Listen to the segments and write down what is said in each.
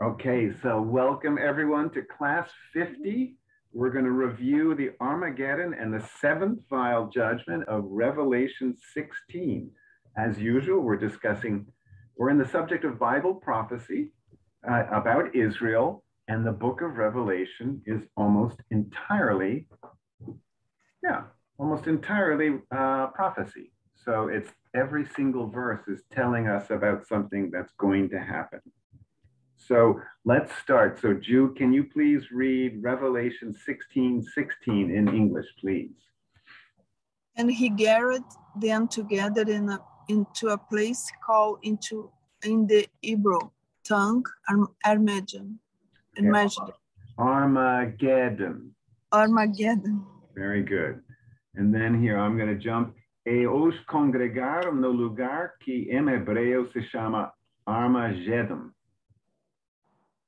Okay, so welcome everyone to class 50. We're going to review the Armageddon and the seventh vial judgment of Revelation 16. As usual, we're in the subject of Bible prophecy about Israel, and the book of Revelation is almost entirely prophecy. So it's every single verse is telling us about something that's going to happen. So let's start. So Ju, can you please read Revelation 16:16 in English, please? And he gathered them together into a place called in the Hebrew tongue, Armageddon. Armageddon. Very good. And then here I'm going to jump. E os congregaram no lugar que em hebreu se chama Armageddon.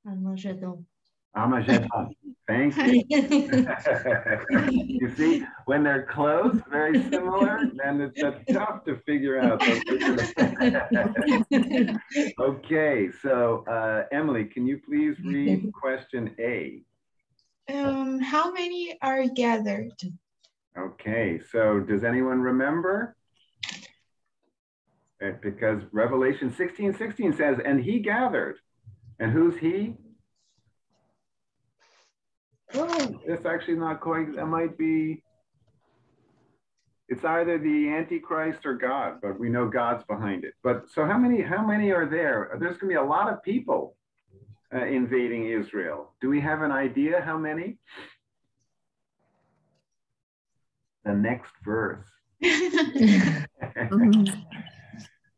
Armageddon. Armageddon. Thank you. You see, when they're close, very similar, then it's tough to figure out. Okay, so Emily, can you please read question A? How many are gathered? Okay, so does anyone remember? Because Revelation 16:16 says, and he gathered. And who's he? Oh, it's actually not quite, that might be, it's either the Antichrist or God, but we know God's behind it. But so how many are there? There's going to be a lot of people invading Israel. Do we have an idea how many? The next verse.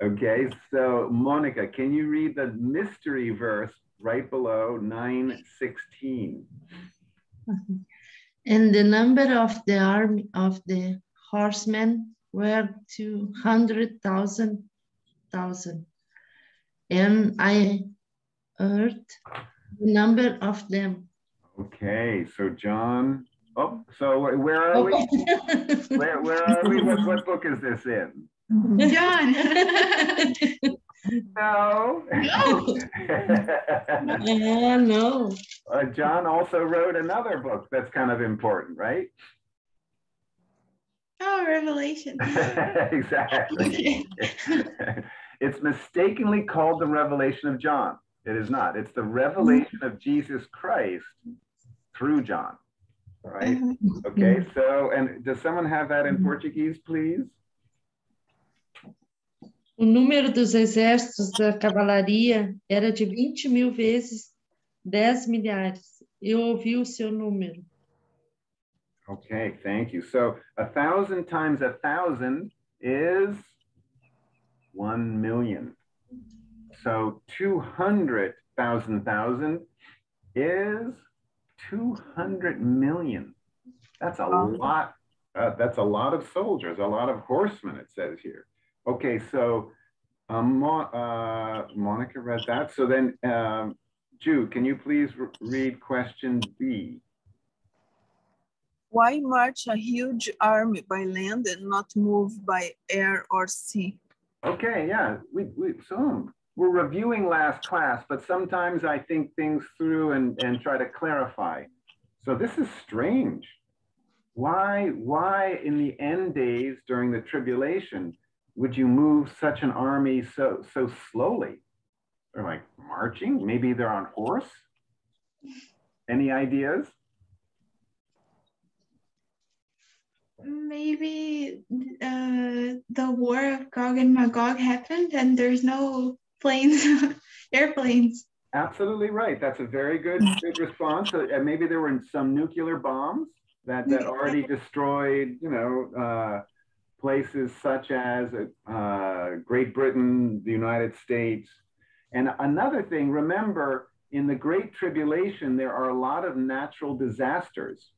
Okay, so Monica, can you read the mystery verse right below 9:16? And the number of the army of the horsemen were 200,000. And I heard the number of them. Okay, so John. Oh, so where are we? Where are we? What book is this in? John. No. No. John also wrote another book that's kind of important, right? Oh, Revelation. Exactly. It's mistakenly called the Revelation of John. It is not. It's the revelation of Jesus Christ through John, right? Okay, so, and does someone have that in Portuguese, please? O número dos exércitos da cavalaria era de 20.000 vezes 10 milhares. Eu ouvi o seu número. Okay, thank you. So 1,000 times 1,000 is 1 million. So 200,000 is 200 million. That's a lot. That's a lot of soldiers, a lot of horsemen, it says here. Okay, so Monica read that. So then, Ju, can you please read question B? Why march a huge army by land and not move by air or sea? Okay, yeah, we're reviewing last class, but sometimes I think things through and try to clarify. So this is strange. Why in the end days during the tribulation would you move such an army so slowly? They're like marching, maybe they're on horse. Any ideas? Maybe the war of Gog and Magog happened and there's no planes, airplanes. Absolutely right. That's a very good response. So, maybe there were some nuclear bombs that already destroyed, places such as Great Britain, the United States. And another thing, remember, in the Great Tribulation, there are a lot of natural disasters,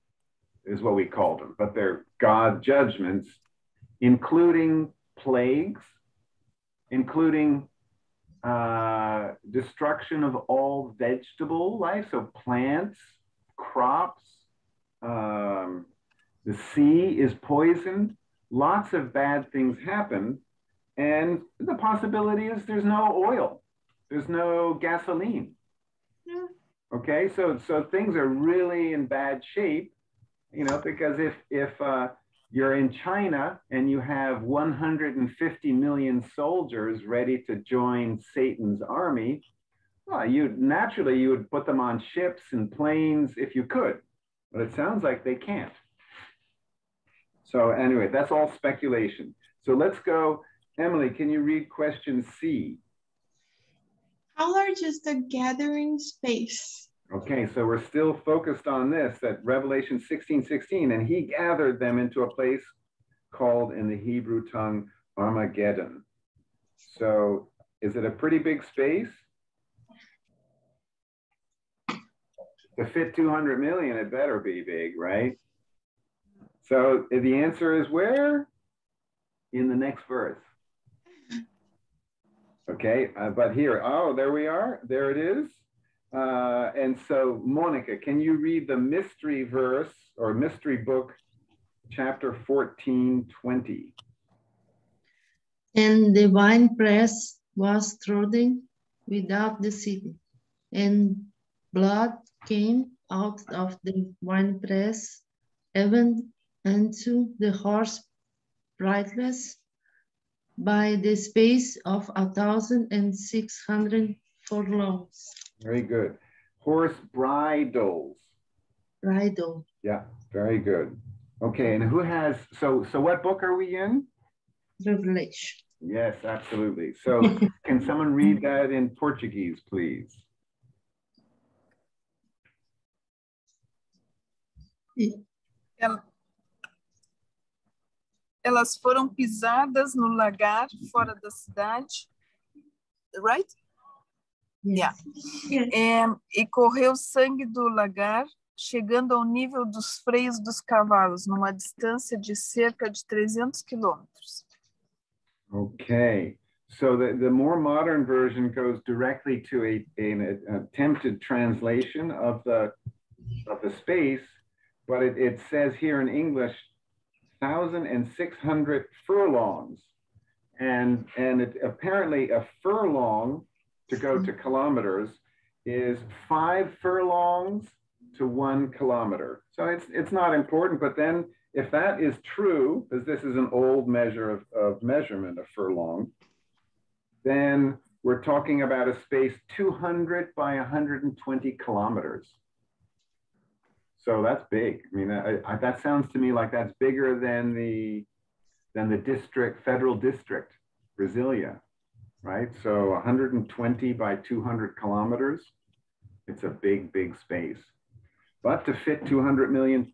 is what we call them, but they're God judgments, including plagues, including destruction of all vegetable life, so plants, crops, the sea is poisoned, lots of bad things happen, and the possibility is there's no oil, there's no gasoline. Yeah. Okay, so things are really in bad shape, you know, because if you're in China and you have 150 million soldiers ready to join Satan's army, well, you would put them on ships and planes if you could, but it sounds like they can't. So anyway, that's all speculation. So let's go. Emily, can you read question C? How large is the gathering space? Okay, so we're still focused on this, that Revelation 16:16, and he gathered them into a place called in the Hebrew tongue Armageddon. So is it a pretty big space? To fit 200 million, it better be big, right? So the answer is where? In the next verse. Okay, but here, oh, there we are. There it is. And so, Monica, can you read the mystery verse or mystery book, chapter 14:20? And the winepress was trodden without the city, and blood came out of the winepress, even unto the horse bridles, by the space of 1,600 furlongs. Very good. Horse bridles. Bridle. Yeah, very good. Okay, and who has, so what book are we in? Revelation. Yes, absolutely. So can someone read that in Portuguese, please? Elas foram pisadas no lagar fora da cidade, right? Yeah. E correu sangue do lagar, chegando ao nível dos freios dos cavalos, numa distância de cerca de 300 quilômetros. Okay, so the more modern version goes directly to an attempted translation of the space, but it says here in English 1,600 furlongs, and apparently a furlong, to go to kilometers, is 5 furlongs to 1 kilometer. So it's not important, but then if that is true, because this is an old measure of measurement, a furlong, then we're talking about a space 200 by 120 kilometers. So that's big. I mean, that sounds to me like that's bigger than the federal district, Brasilia, right? So 120 by 200 kilometers, it's a big, big space. But to fit 200 million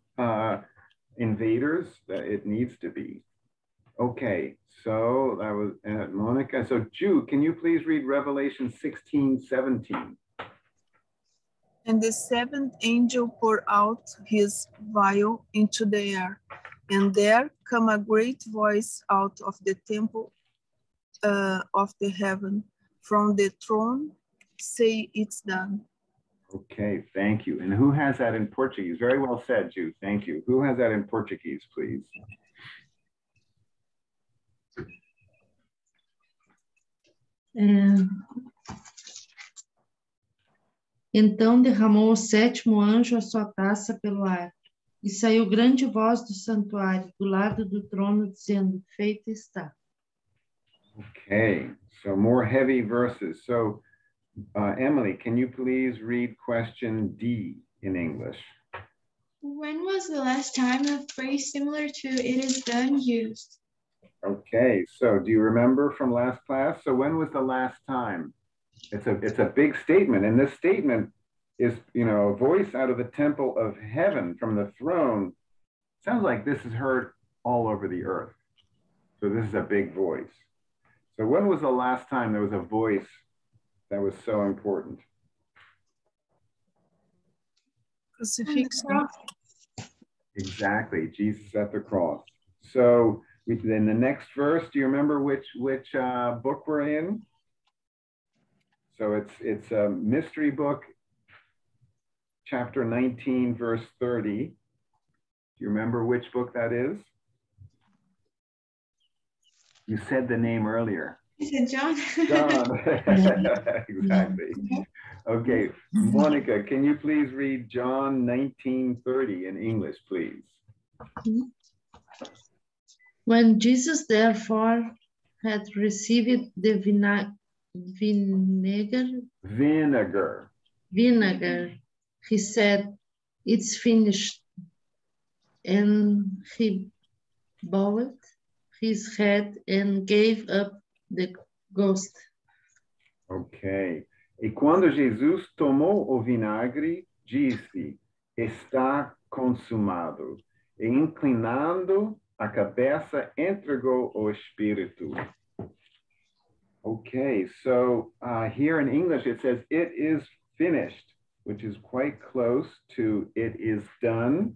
invaders, it needs to be. Okay, so that was Monica. So Ju, can you please read Revelation 16:17? And the seventh angel poured out his vial into the air, and there came a great voice out of the temple of the heaven, from the throne, say, it's done. Okay, thank you. And who has that in Portuguese? Very well said, Ju. Thank you. Who has that in Portuguese, please? Então derramou o sétimo anjo a sua taça pelo ar, e saiu grande voz do santuário, do lado do trono, dizendo, feito está. Okay, so more heavy verses. So Emily, can you please read question D in English? When was the last time a phrase similar to "it is done" used? Okay, so do you remember from last class? So when was the last time? It's a big statement, and this statement is, you know, a voice out of the temple of heaven from the throne. Sounds like this is heard all over the earth. So this is a big voice. So when was the last time there was a voice that was so important? Crucifixion. Exactly, Jesus at the cross. So then the next verse, do you remember which book we're in? So it's a mystery book, chapter 19, verse 30. Do you remember which book that is? You said the name earlier. You said John. John. Exactly. Okay, Monica, can you please read John 19:30 in English, please? When Jesus therefore had received the vinegar, he said, "It's finished." And he bowed his head and gave up the ghost. Ok. E quando Jesus tomou o vinagre, disse, está consumado. E inclinando a cabeça, entregou o espírito. Okay, so here in English it says, it is finished, which is quite close to it is done.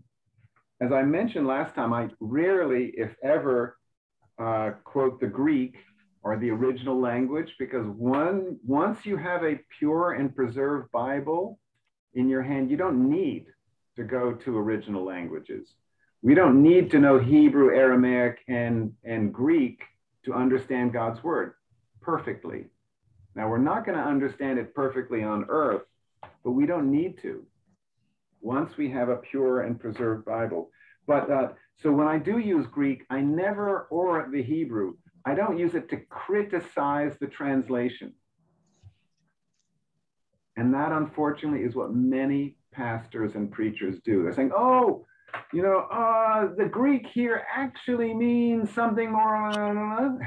As I mentioned last time, I rarely, if ever, quote the Greek or the original language, because once you have a pure and preserved Bible in your hand, you don't need to go to original languages. We don't need to know Hebrew, Aramaic, and Greek to understand God's word perfectly. Now, we're not going to understand it perfectly on earth, but we don't need to once we have a pure and preserved Bible. But so when I do use Greek, I never, or the Hebrew, I don't use it to criticize the translation. And that, unfortunately, is what many pastors and preachers do. They're saying, oh, you know, the Greek here actually means something more,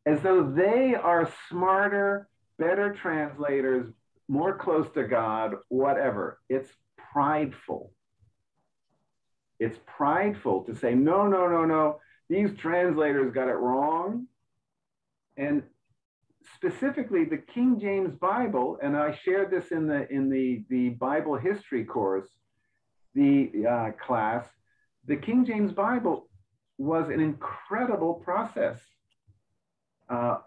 as though they are smarter, better translators, more close to God, whatever. It's prideful. It's prideful to say, no, no, no, no, these translators got it wrong. And specifically the King James Bible, and I shared this in the Bible history course, the class, the King James Bible was an incredible process.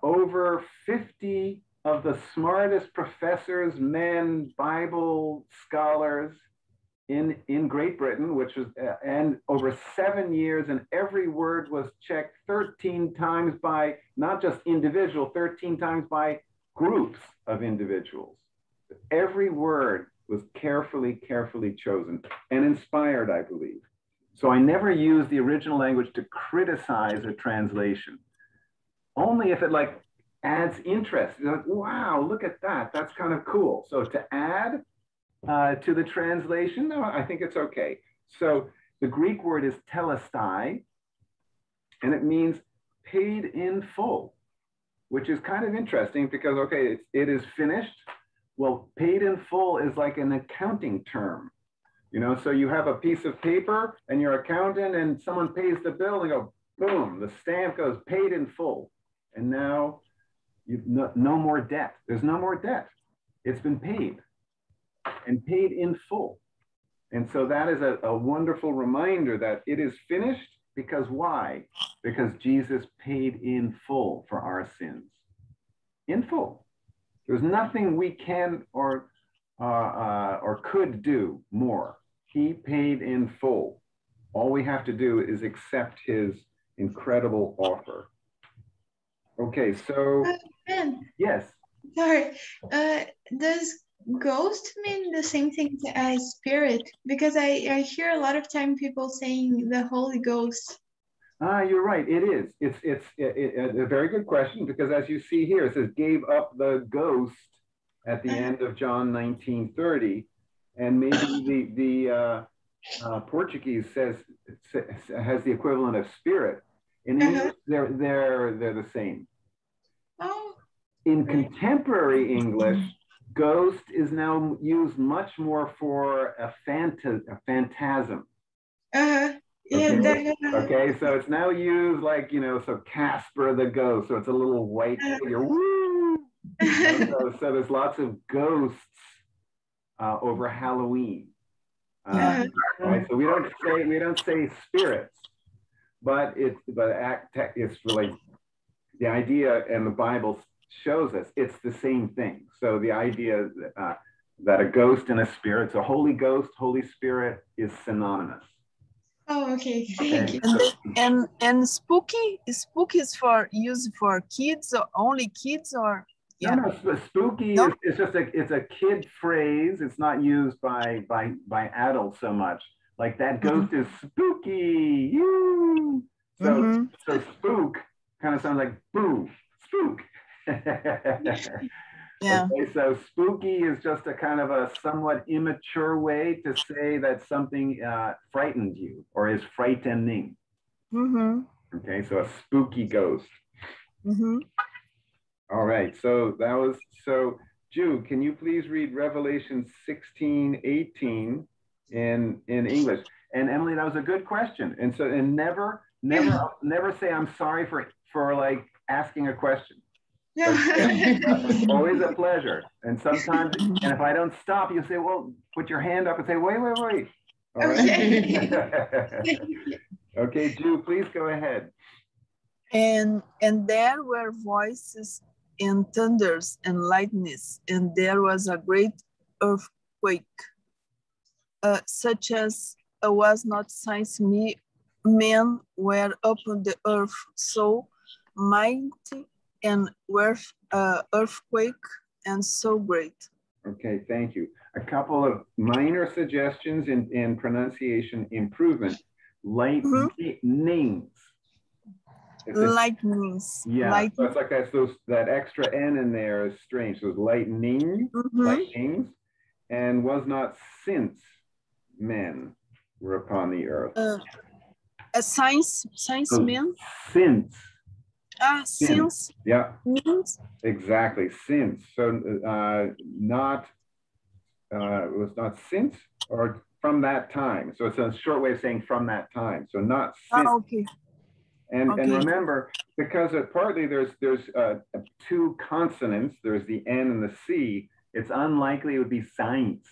Over 50 of the smartest professors, men, Bible scholars in Great Britain, which was, and over 7 years, and every word was checked 13 times by not just individual, 13 times by groups of individuals. Every word was carefully chosen and inspired, I believe. So I never use the original language to criticize a translation. Only if it like adds interest. You're like, wow, look at that. That's kind of cool. So to add to the translation, no, I think it's okay. So the Greek word is telestai, and it means paid in full, which is kind of interesting because, okay, it is finished. Well, paid in full is like an accounting term. You know, so you have a piece of paper and your accountant and someone pays the bill and go, boom, the stamp goes paid in full. And now you've no more debt. There's no more debt. It's been paid and paid in full. And so that is a wonderful reminder that it is finished because why? Because Jesus paid in full for our sins. In full. There's nothing we can or could do more. He paid in full. All we have to do is accept his incredible offer. Okay, so Ben, yes. sorry. Does ghost mean the same thing as spirit? Because I hear a lot of time people saying the Holy Ghost. You're right. It is. It's a very good question, because as you see here, it says gave up the ghost at the end of John 19:30, and maybe the Portuguese has the equivalent of spirit. In English, they're the same. Oh. In contemporary English, ghost is now used much more for a phantasm. Yeah. Okay, so it's now used like, you know, so Casper the ghost, so it's a little white figure. Woo! So there's lots of ghosts over Halloween. Right? So we don't say spirits, but it's really the idea, and the Bible shows us it's the same thing. So the idea that a ghost and a spirit, so Holy Ghost, Holy Spirit is synonymous. Oh, okay. Thank you. And spooky is for use for kids, or only kids, or Yeah. No, spooky No? is just it's a kid phrase. It's not used by adults so much. Like that ghost is spooky. You. So so spook kind of sounds like boo, spook. Yeah. Okay, so spooky is just a kind of a somewhat immature way to say that something frightened you or is frightening. Okay, so a spooky ghost. All right, so that was, so Ju, can you please read Revelation 16:18 in English? And Emily, that was a good question. And so, and never say I'm sorry for like asking a question. It's always a pleasure. And sometimes, and if I don't stop, you say, well, put your hand up and say, wait. All right. Okay, Ju, please go ahead. And there were voices and thunders and lightnings, and there was a great earthquake, such as was not since men were upon the earth, so mighty and earthquake and so great. Okay, thank you. A couple of minor suggestions in pronunciation improvement. Lightnings. Lightnings. Yeah, lightning. so it's like that extra N in there is strange. So it's lightnings, and was not since men were upon the earth. Science so men? Since. Since. Yeah. Means? Exactly, since. So not, it was not since or from that time. So it's a short way of saying from that time. So not since. Okay. And remember, because partly there's two consonants, there's the N and the C, it's unlikely it would be science,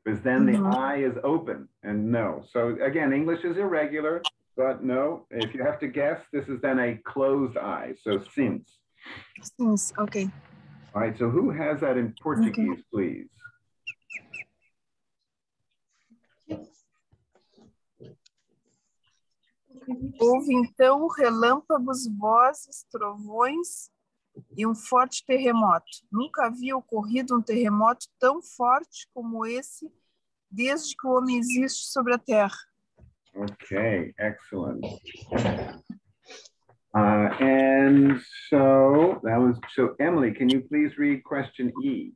because then the I is open, and no. So again, English is irregular, but no, if you have to guess, this is then a closed I, so since. Since, okay. All right, so who has that in Portuguese, please? Houve então relâmpagos, vozes, trovões e forte terremoto. Nunca havia ocorrido terremoto tão forte como esse desde que o homem existe sobre a terra. Okay, excellent. And so that was, so Emily, can you please read question E?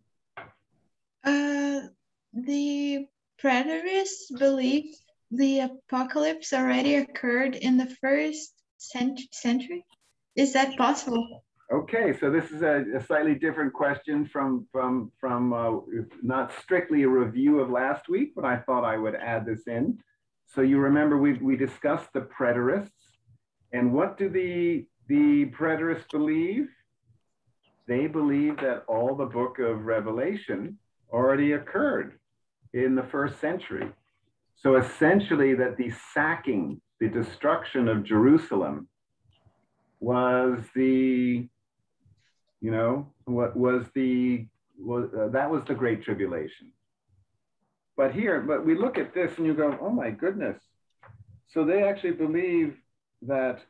The preterists believe the apocalypse already occurred in the first century. Is that possible? Okay, so this is a slightly different question from not strictly a review of last week, but I thought I would add this in. So you remember we discussed the preterists, and what do the preterists believe? They believe that all the book of Revelation already occurred in the first century. So essentially that the sacking, the destruction of Jerusalem was the, you know, that was the Great Tribulation. But we look at this and you go, oh my goodness. So they actually believe that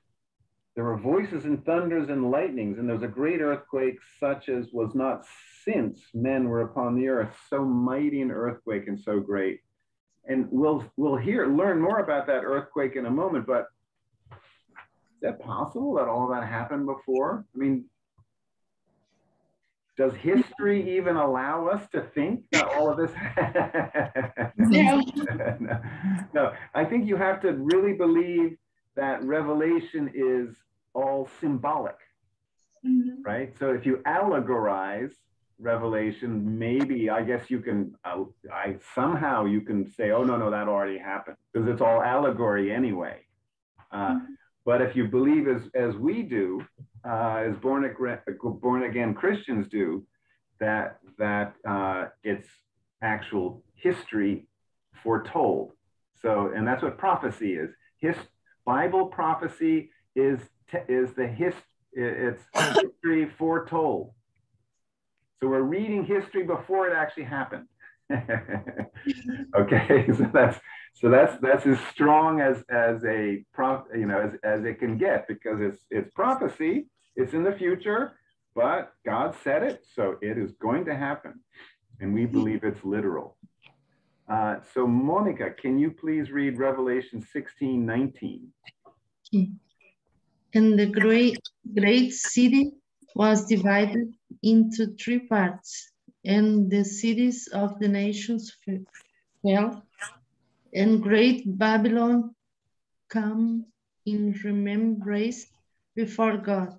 there were voices and thunders and lightnings, and there was a great earthquake such as was not since men were upon the earth, so mighty an earthquake and so great. And we'll learn more about that earthquake in a moment, but is that possible that all of that happened before? I mean, does history even allow us to think that all of this? No, I think you have to really believe that Revelation is all symbolic, right? So if you allegorize Revelation, maybe I guess you can, somehow you can say, oh, no, that already happened, because it's all allegory anyway. But if you believe as we do, as born again Christians do, that it's actual history foretold. So, and that's what prophecy is. Bible prophecy is it's history foretold. So we're reading history before it actually happened. Okay, so that's as strong as it can get, because it's prophecy, it's in the future, but God said it, so it is going to happen. And we believe it's literal. So Monica, can you please read Revelation 16:19? And the great city was divided into 3 parts, and the cities of the nations fell, and great Babylon come in remembrance before God,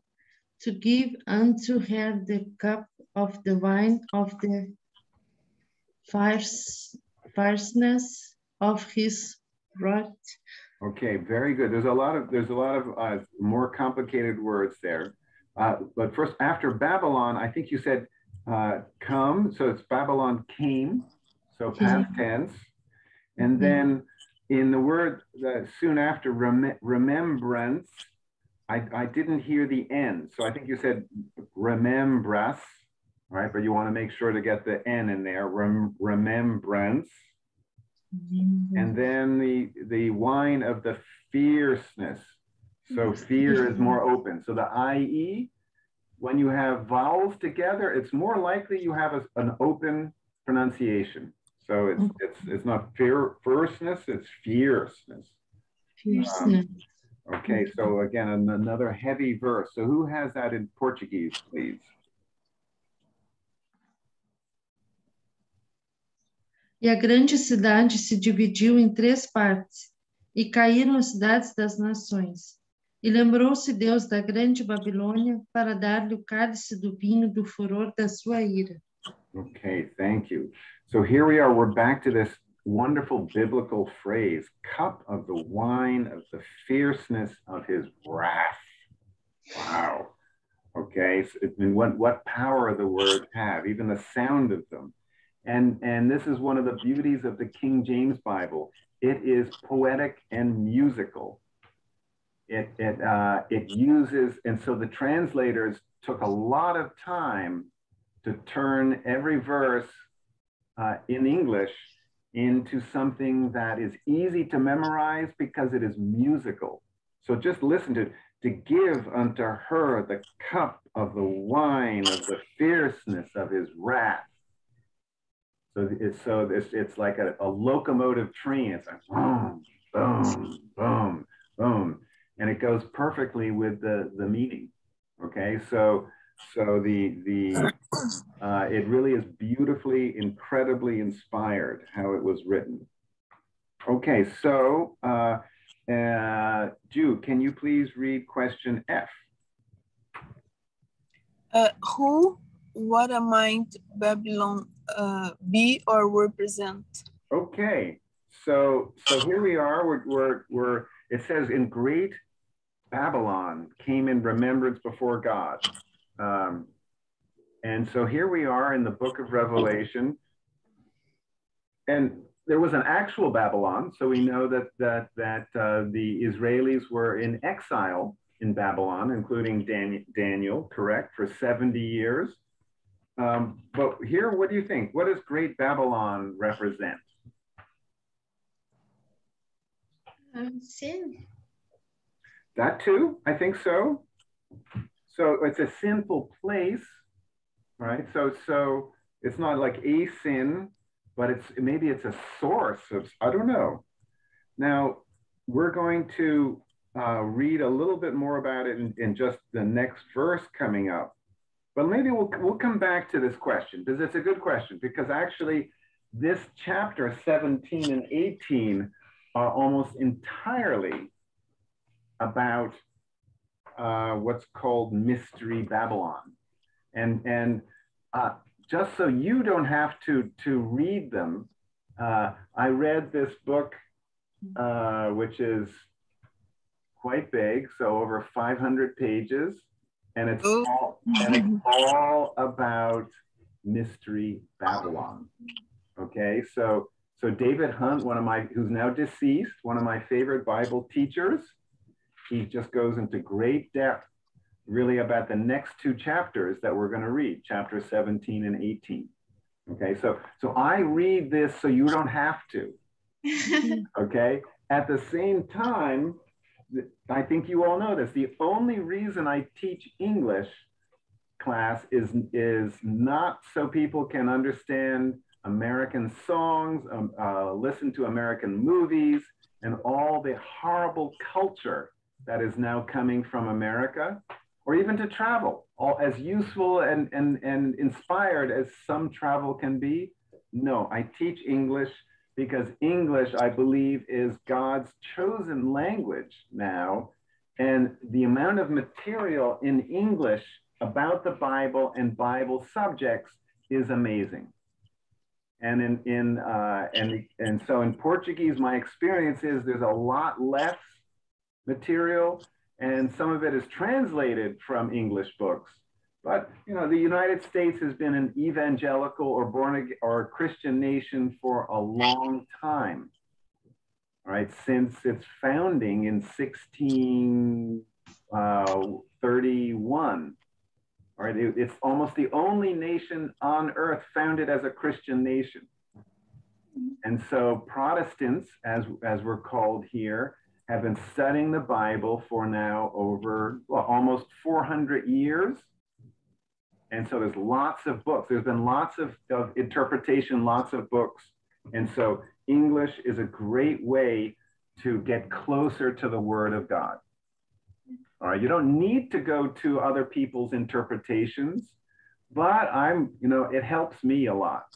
to give unto her the cup of the wine of the fierceness of his wrath. Okay, very good. There's a lot of more complicated words there. But first, after Babylon, I think you said come, so it's Babylon came, so past tense. And then in the word soon after remembrance, I didn't hear the end. So I think you said remembras, right? But you want to make sure to get the N in there, remembrance. And then the wine of the fierceness. So fear is more open. So the IE, when you have vowels together, it's more likely you have an open pronunciation. So it's not fierceness, it's fierceness. Okay, so again, another heavy verse. So who has that in Portuguese, please? E a grande cidade se dividiu em 3 partes, e caíram as cidades das nações. E lembrou-se Deus da grande Babilônia para dar-lhe o cálice do vinho do furor da sua ira. Okay, thank you. So here we are, we're back to this wonderful biblical phrase, cup of the wine of the fierceness of his wrath. Wow. Okay, so, what power the words have, even the sound of them. And this is one of the beauties of the King James Bible. It is poetic and musical. It uses, and so the translators took a lot of time to turn every verse in English into something that is easy to memorize because it is musical. So just listen to give unto her the cup of the wine of the fierceness of his wrath. So it's like a locomotive train. It's like boom, boom, boom, boom, and it goes perfectly with the meaning. Okay, so it really is beautifully, incredibly inspired how it was written. Okay, so Ju, can you please read question F? What might Babylon be or represent? Okay, so here we are. We're it says in great Babylon came in remembrance before God. And so here we are in the book of Revelation. And there was an actual Babylon. So we know that the Israelis were in exile in Babylon, including Daniel, correct, for 70 years. But here, what do you think? What does Great Babylon represent? Sin. That too, I think so. So it's a sinful place, right? So it's not like a sin, but maybe it's a source of, I don't know. Now, we're going to read a little bit more about it in just the next verse coming up. But maybe we'll come back to this question, because it's a good question, because actually this chapter 17 and 18 are almost entirely about what's called Mystery Babylon. And just so you don't have to read them, I read this book, which is quite big, so over 500 pages. And it's all about Mystery Babylon. Okay, so David Hunt, who's now deceased, one of my favorite Bible teachers, he just goes into great depth really about the next 2 chapters that we're going to read, chapter 17 and 18. Okay, so I read this so you don't have to. Okay, at the same time, I think you all know this. The only reason I teach English class is not so people can understand American songs, listen to American movies, and all the horrible culture that is now coming from America, or even to travel, all as useful and inspired as some travel can be. No, I teach English because English, I believe, is God's chosen language now. And the amount of material in English about the Bible and Bible subjects is amazing. And so in Portuguese, my experience is there's a lot less material, and some of it is translated from English books. But you know, the United States has been an evangelical or Christian nation for a long time. All right, since its founding in 1631. All right, it's almost the only nation on earth founded as a Christian nation. And so Protestants, as we're called here, have been studying the Bible for now over almost 400 years. And so there's lots of books. There's been lots of interpretation, lots of books. And so English is a great way to get closer to the Word of God. All right, you don't need to go to other people's interpretations, but it helps me a lot.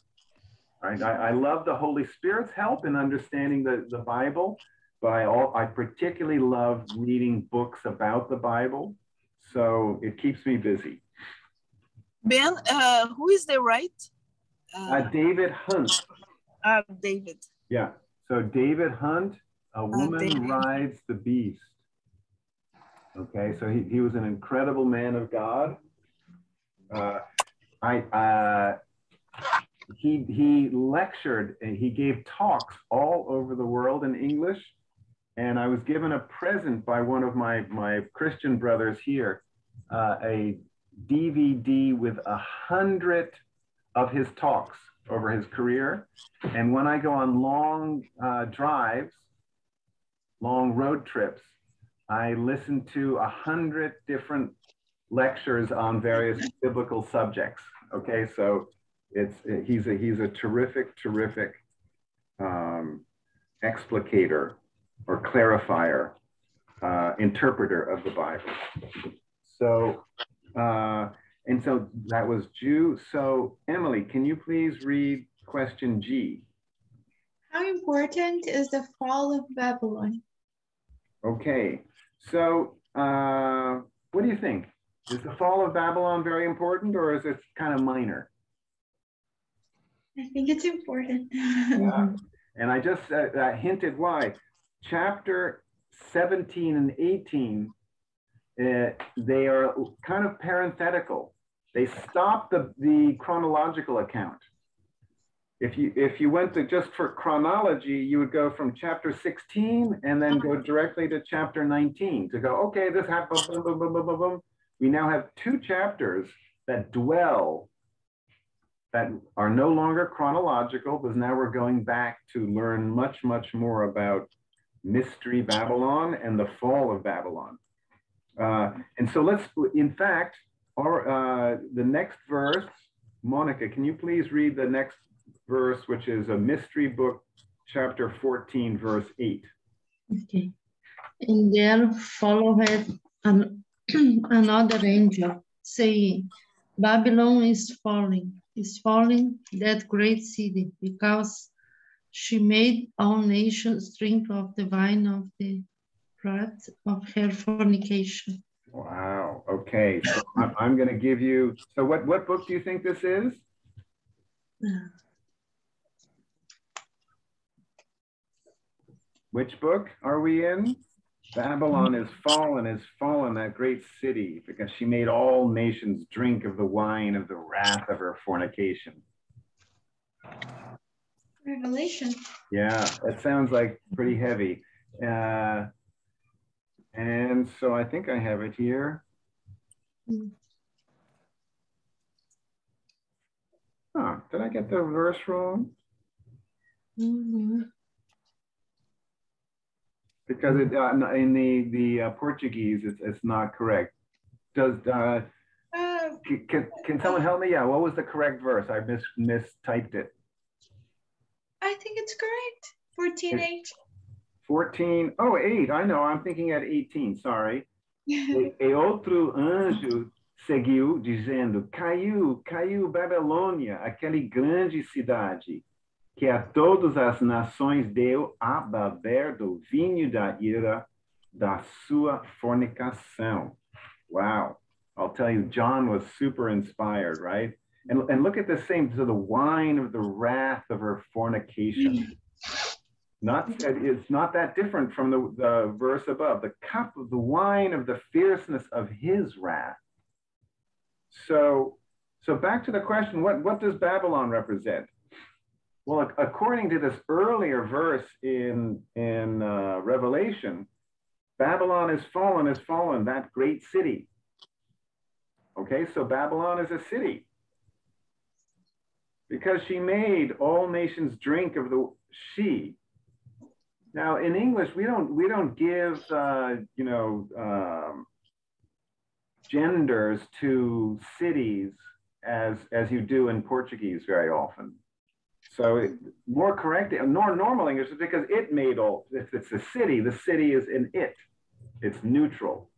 All right, I love the Holy Spirit's help in understanding the Bible, but I particularly love reading books about the Bible. So it keeps me busy. Ben, who is the right? David Hunt. David. Yeah. So David Hunt, A Woman Rides the Beast. Okay. So he was an incredible man of God. He lectured and he gave talks all over the world in English. And I was given a present by one of my Christian brothers here, a DVD with 100 of his talks over his career. And when I go on long drives, long road trips, I listen to 100 different lectures on various biblical subjects. Okay, so he's a terrific explicator or clarifier, interpreter of the Bible. So, and so that was Jew. So Emily, can you please read question G? How important is the fall of Babylon? Okay, so what do you think? Is the fall of Babylon very important, or is it kind of minor? I think it's important. Yeah. And I just hinted why. Chapter 17 and 18, they are kind of parenthetical. They stop the chronological account. If you went to just for chronology, you would go from chapter 16 and then go directly to chapter 19 to go, okay, this happened, boom, boom, boom, boom, boom, boom. We now have 2 chapters that are no longer chronological, because now we're going back to learn much, much more about Mystery Babylon and the fall of Babylon. And so in fact, the next verse, Monica, can you please read the next verse, which is a mystery book, chapter 14, verse 8. Okay. And there followed another angel, saying, Babylon is falling, that great city, because she made all nations drink of the wine of the wrath of her fornication. Wow. Okay. So I'm going to give you, so what book do you think this is? Which book are we in? Babylon is fallen, that great city, because she made all nations drink of the wine of the wrath of her fornication. Revelation. Yeah, that sounds like pretty heavy. And so I think I have it here. Huh, did I get the verse wrong? Because it, in the Portuguese, it's not correct. Does Can someone help me? Yeah, what was the correct verse? I mistyped it. I think it's correct. 14:8. 14, oh, 8, I know, I'm thinking at 18, sorry. E outro anjo seguiu, dizendo, caiu, caiu Babilônia, aquela grande cidade, que a todas as nações deu a beber do vinho da ira da sua fornicação. Wow. I'll tell you, John was super inspired, right? And look at the same, so the wine of the wrath of her fornication. It's not that different from the verse above. The cup of the wine of the fierceness of his wrath. So back to the question, what does Babylon represent? Well, according to this earlier verse in Revelation, Babylon is fallen, that great city. Okay, so Babylon is a city because she made all nations drink of she. Now in English, we don't give genders to cities as you do in Portuguese very often. So more correct, normal English is because it made all. If it's a city, the city is in it. It's neutral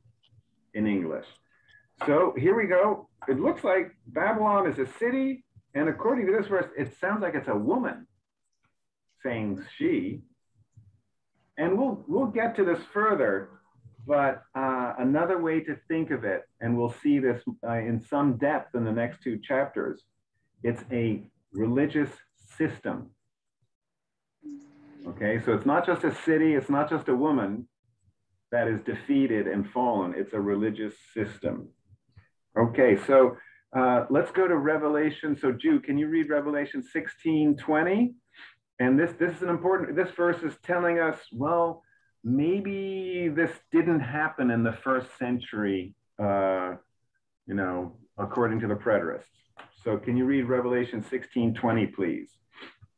in English. So here we go. It looks like Babylon is a city, and according to this verse, it sounds like it's a woman saying she. And we'll get to this further, but another way to think of it, and we'll see this in some depth in the next 2 chapters, it's a religious system. Okay, so it's not just a city, it's not just a woman that is defeated and fallen, it's a religious system. Okay, so let's go to Revelation. So Ju, can you read Revelation 16:20? And this is an important, this verse is telling us, well, maybe this didn't happen in the 1st century, according to the preterists. So can you read Revelation 16:20, please?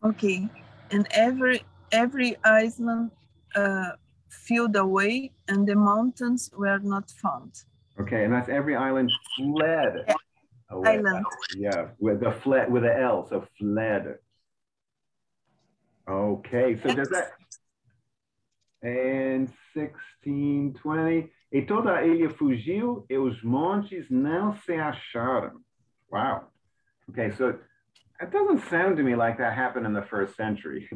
Okay. And every island filled away, and the mountains were not found. Okay, and that's every island fled away. Island. Yeah, with a L, so fled. Okay, so does that, and 16:20, e toda a ilha fugiu e os montes não se acharam. Wow. Okay, so it doesn't sound to me like that happened in the 1st century.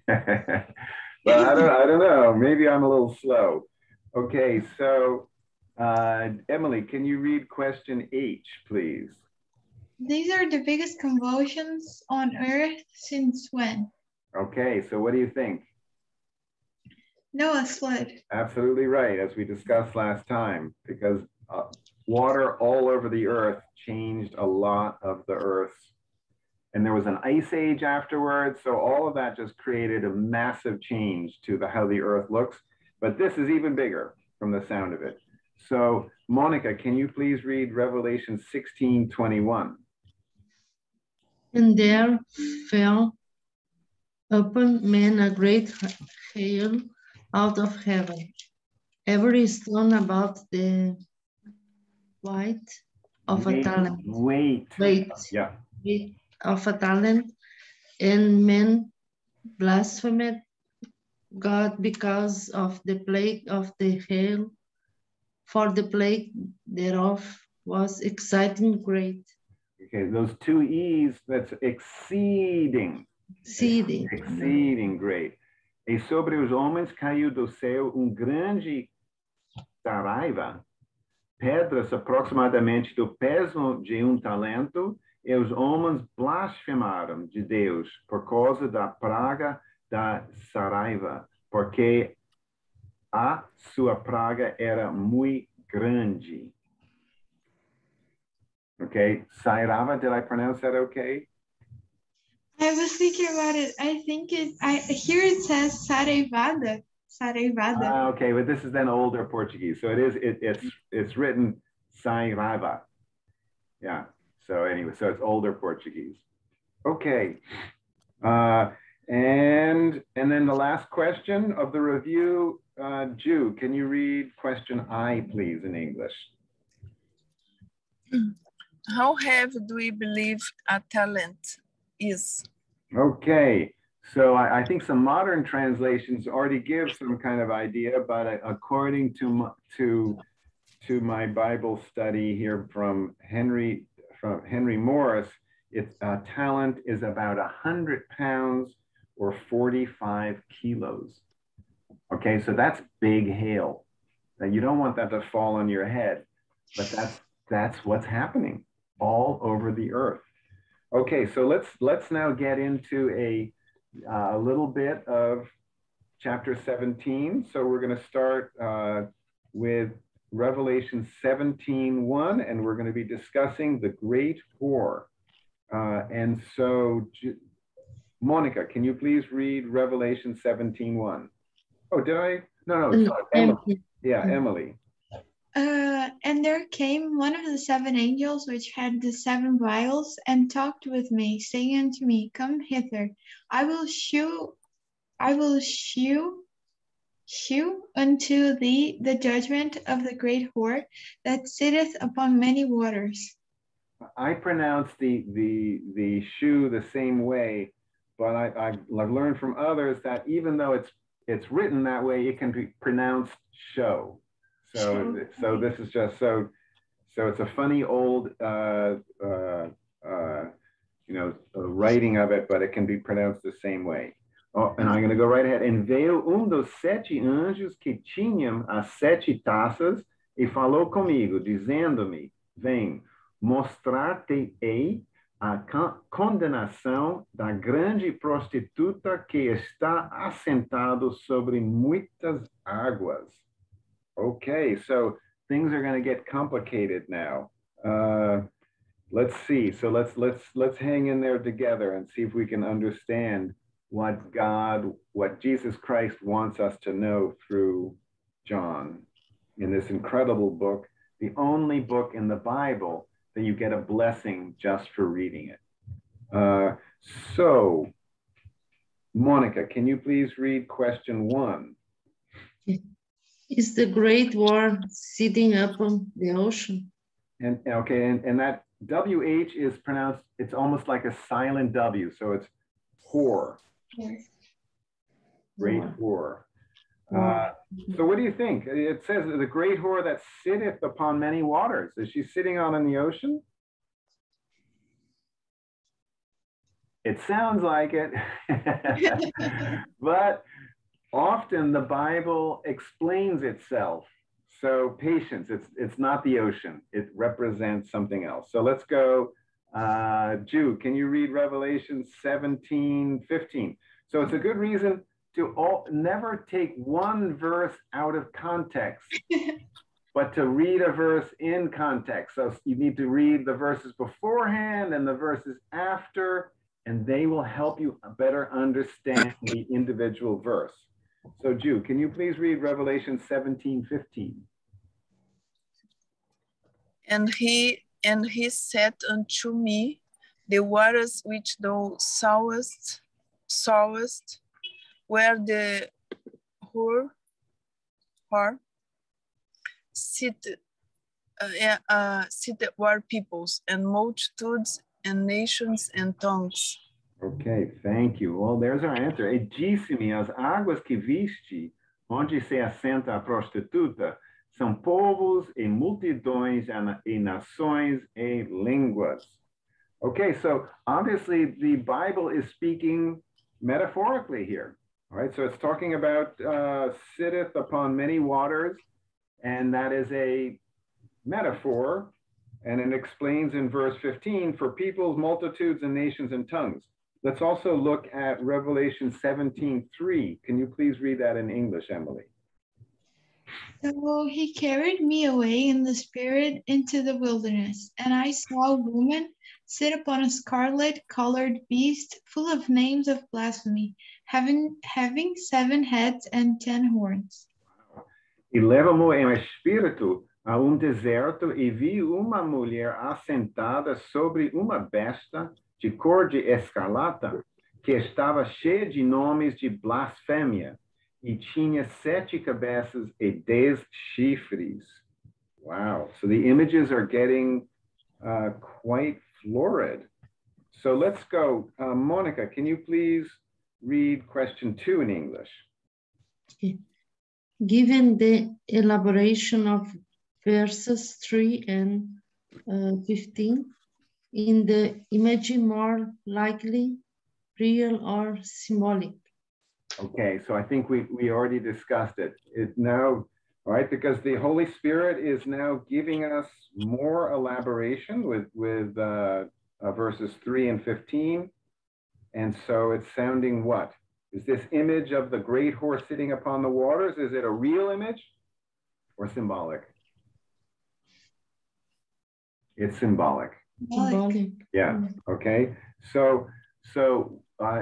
But I don't know, maybe I'm a little slow. Okay, so Emily, can you read question H, please? These are the biggest convulsions on Earth since when? Okay, so what do you think? Noah's flood. Absolutely right, as we discussed last time, because water all over the Earth changed a lot of the Earth. And there was an ice age afterwards, so all of that just created a massive change to how the Earth looks. But this is even bigger from the sound of it. So, Monica, can you please read Revelation 16:21? And there fell upon men a great hail out of heaven, every stone about the weight of a talent. Weight. Yeah. Weight of a talent, and men blasphemed God because of the plague of the hail, for the plague thereof was exceeding great. Okay, those 2 E's, that's exceeding. Exceeding. Exceeding great. E sobre os homens caiu do céu grande saraiva, pedras aproximadamente do peso de talento, e os homens blasfemaram de Deus por causa da praga da saraiva, porque a sua praga era muito grande. Okay, Sairava, did I pronounce that okay? I was thinking about it. I think here it says Saraivada. Saraivada. Okay, but this is then older Portuguese. So it's written Sairava. Yeah. So anyway, so it's older Portuguese. Okay. And then the last question of the review, Ju, can you read question I, please, in English? How heavy do we believe a talent is? Okay, so I think some modern translations already give some kind of idea, but according to my Bible study here from Henry Morris, it's talent is about 100 pounds or 45 kilos. Okay, so that's big hail. Now you don't want that to fall on your head, but that's what's happening all over the earth. Okay, so let's now get into a little bit of chapter 17. So we're going to start with Revelation 17:1, and we're going to be discussing the great whore. And so, Monica, can you please read Revelation 17:1? Oh, did I? No, sorry, Emily. Yeah, Emily. And there came one of the seven angels which had the seven vials, and talked with me, saying unto me, Come hither, I will shew unto thee the judgment of the great whore that sitteth upon many waters. I pronounce the shoe the same way, but I've learned from others that even though it's written that way, it can be pronounced show. So this is just so it's a funny old writing of it, but it can be pronounced the same way. Oh, and I'm going to go right ahead. And veio dos sete anjos que tinham as sete taças e falou comigo, dizendo-me, vem, mostrar-te-ei a condenação da grande prostituta que está assentado sobre muitas águas. Okay, so things are going to get complicated now. Let's see. So let's hang in there together and see if we can understand what Jesus Christ wants us to know through John in this incredible book, the only book in the Bible that you get a blessing just for reading it. So, Monica, can you please read question 1? Is the great war sitting upon the ocean? And okay, and that WH is pronounced, it's almost like a silent W, so it's whore. Yes. Great whore. So what do you think? It says the great whore that sitteth upon many waters. Is she sitting out in the ocean? It sounds like it. But often the Bible explains itself. So patience, it's not the ocean. It represents something else. So let's go. Jude, can you read Revelation 17:15? So it's a good reason to never take one verse out of context, but to read a verse in context. So you need to read the verses beforehand and the verses after, and they will help you better understand the individual verse. So Jude, can you please read Revelation 17:15? And he said unto me, the waters which thou sawest where the whore seated were peoples and multitudes and nations and tongues. Okay, thank you. Well, there's our answer. E disse-me, as águas que viste, onde se assenta a prostituta, são povos e multidões e nações e línguas. Okay, so obviously the Bible is speaking metaphorically here. All right, so it's talking about sitteth upon many waters, and that is a metaphor, and it explains in verse 15, for peoples, multitudes, and nations and tongues. Let's also look at Revelation 17:3. Can you please read that in English, Emily? So he carried me away in the spirit into the wilderness, and I saw a woman sit upon a scarlet-colored beast, full of names of blasphemy, having 7 heads and 10 horns. E leva-mo em espírito a deserto e vi uma mulher assentada sobre uma besta de cor de escarlata, que estava cheia de nomes de blasfêmia, e tinha 7 cabeças e 10 chifres. Wow. So the images are getting quite florid. So let's go. Monica, can you please read question 2 in English? Okay. Given the elaboration of verses 3 and 15, in the image more likely real or symbolic? Okay, so I think we already discussed it. It now, right, because the Holy Spirit is now giving us more elaboration with verses 3 and 15. And so it's sounding what? Is this image of the great horse sitting upon the waters, is it a real image or symbolic? It's symbolic. Symbolic. Yeah, okay. So